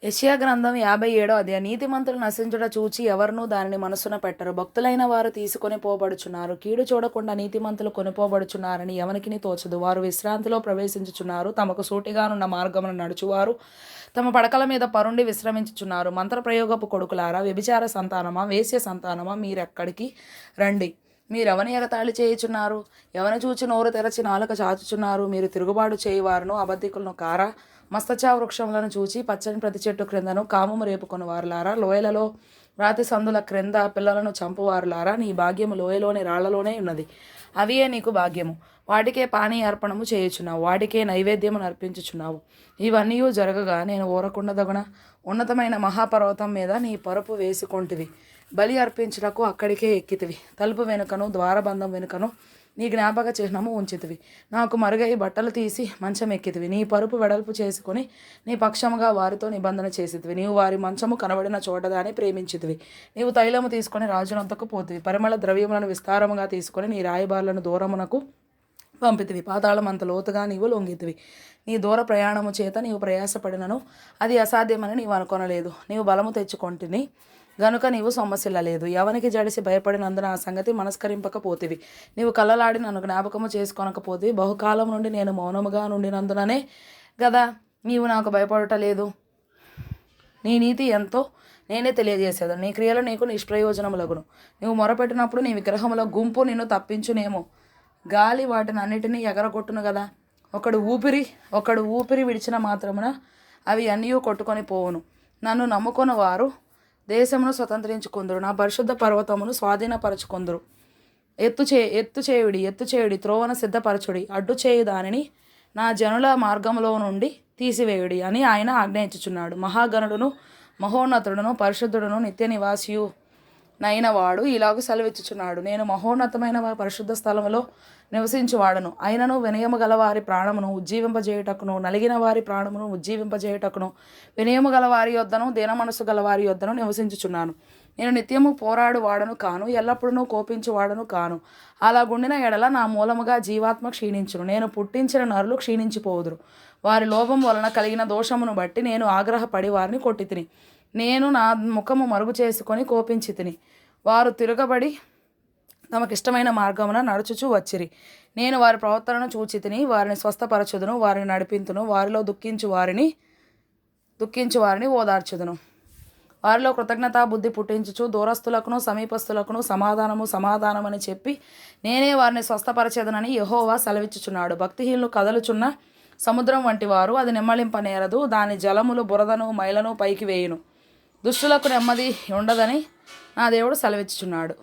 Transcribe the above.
యెషయా గ్రంథం 57వ అధ్యాయం. నీతిమంతులు నశించుట చూచి ఎవరునూ దానిని మనస్సున పెట్టరు. భక్తులైన వారు తీసుకొని పోబడుచున్నారు. కీడు చూడకుండా నీతిమంతులు కొనిపోబడుచున్నారని ఎవనికిని తోచదు. వారు విశ్రాంతిలో ప్రవేశించుచున్నారు. తమకు సూటిగానున్న మార్గమును నడుచువారు తమ పడకల మీద పరుండి విశ్రమించుచున్నారు. మంత్రప్రయోగపు కొడుకులారా, వ్యభిచార సంతానమా, వేశ్య సంతానమా, మీరెక్కడికి రండి. మీరెవని ఎగతాళి చేయుచున్నారు? ఎవని చూచి నోరు తెరచి నాలుక చాచుచున్నారు? మీరు తిరుగుబాటు చేయువారును అబద్ధికులను కారా? మస్తచా వృక్షములను చూచి పచ్చని ప్రతి చెట్టు క్రిందను కామము రేపుకొని వారులారా, లోయలలో రాతి సందుల క్రింద పిల్లలను చంపువారులారా, నీ భాగ్యము లోయలోని రాళ్లలోనే ఉన్నది. అవియే నీకు భాగ్యము. వాటికే పానీయ అర్పణము చేయుచున్నావు, వాటికే నైవేద్యము నర్పించుచున్నావు. ఇవన్నీ జరగగా నేను ఊరకుండదగున ఉన్నతమైన మహాపర్వతం మీద నీ పరుపు వేసుకొంటివి. బలి అర్పించుటకు అక్కడికే ఎక్కితివి. తలుపు వెనుకను ద్వారబంధం వెనుకను నీ జ్ఞాపక చిహ్నము ఉంచితివి. నాకు మరుగై బట్టలు తీసి మంచం ఎక్కితివి. నీ పరుపు వెడల్పు చేసుకుని నీ పక్షముగా వారితో నిబంధన చేసితివి. నీవు వారి మంచము కనబడిన చోటదాని ప్రేమించితివి. నీవు తైలము తీసుకొని రాజునంతకు పోతివి. పరిమళ ద్రవ్యములను విస్తారముగా తీసుకొని నీ రాయబారులను దూరమునకు పంపితివి. పాతాళమంత లోతుగా నీవు లొంగితివి. నీ దూర ప్రయాణము చేత నీవు ప్రయాసపడినను అది అసాధ్యమని నీవు అనుకొనలేదు. నీవు బలము తెచ్చుకొంటిని గనుక నీవు సొమ్మసిల్లలేదు. ఎవనికి జడిసి భయపడినందున ఆ సంగతి మనస్కరింపకపోతివి. నీవు కళ్ళలాడి నన్ను జ్ఞాపకము చేసుకొనకపోతివి. బహుకాలం నుండి నేను మౌనముగా నుండినందుననే గదా నీవు నాకు భయపడటలేదు. నీ నీతి ఎంతో నేనే తెలియజేసేదాను. నీ క్రియలు నీకు నిష్ప్రయోజనములగును. నీవు మొరపెట్టినప్పుడు నీ విగ్రహముల గుంపు నిన్ను తప్పించునేమో. గాలి వాటిని అన్నిటినీ ఎగరగొట్టును కదా. ఒకడు ఊపిరి విడిచిన మాత్రమున అవి అన్నీ కొట్టుకొని పోవును. నన్ను నమ్ముకొని వారు దేశమును స్వతంత్రించుకుందరు. నా పరిశుద్ధ పర్వతమును స్వాధీనపరచుకుందరు. ఎత్తు చేయుడి, త్రోవను సిద్ధపరచుడి. అడ్డు చేయు దానిని నా జనుల మార్గంలో నుండి తీసివేయుడి అని ఆయన ఆజ్ఞయించుచున్నాడు. మహాగణుడును మహోన్నతుడును పరిశుద్ధుడును నిత్య నివాసియు నైనవాడు ఇలాగ సెలవిచ్చుచున్నాడు. నేను మహోన్నతమైన పరిశుద్ధ స్థలములో నివసించువాడను. అయినను వినయము గల వారి ప్రాణమును ఉజ్జీవింపజేయుటకును, నలిగిన వారి ప్రాణమును ఉజ్జీవింపజేయుటకును, వినయము గల వారి యొద్దను దీన మనసు గల వారి యొద్దను నివసించుచున్నాను. నేను నిత్యము పోరాడు వాడను కాను, ఎల్లప్పుడూ కోపించువాడను కాను. అలా గుండిన ఎడల నా మూలముగా జీవాత్మ క్షీణించును. నేను పుట్టించిన నరులు క్షీణించిపోదురు. వారి లోభం వలన కలిగిన దోషమును బట్టి నేను ఆగ్రహపడి వారిని కొట్టితిని. నేను నా ముఖము మరుగు చేసుకొని కోపించితిని. వారు తిరగబడి తమకిష్టమైన మార్గమున నడుచుచూ వచ్చిరి. నేను వారి ప్రవర్తనను చూచితిని. వారిని స్వస్థపరచుదును, వారిని నడిపింతును. వారిలో దుఃఖించు వారిని ఓదార్చుదును. వారిలో కృతజ్ఞతా బుద్ధి పుట్టించుచు దూరస్తులకును సమీపస్తులకును సమాధానమని చెప్పి నేనే వారిని స్వస్థపరచేదనని యెహోవా సెలవిచ్చుచున్నాడు. భక్తిహీనులు కదలుచున్న సముద్రం వంటి వారు, అది నెమ్మలింపనేరదు. దాని జలములు బురదను మైలను పైకి వేయును. దుష్టులకు నెమ్మది ఉండదని నా దేవుడు సెలవిచ్చుచున్నాడు.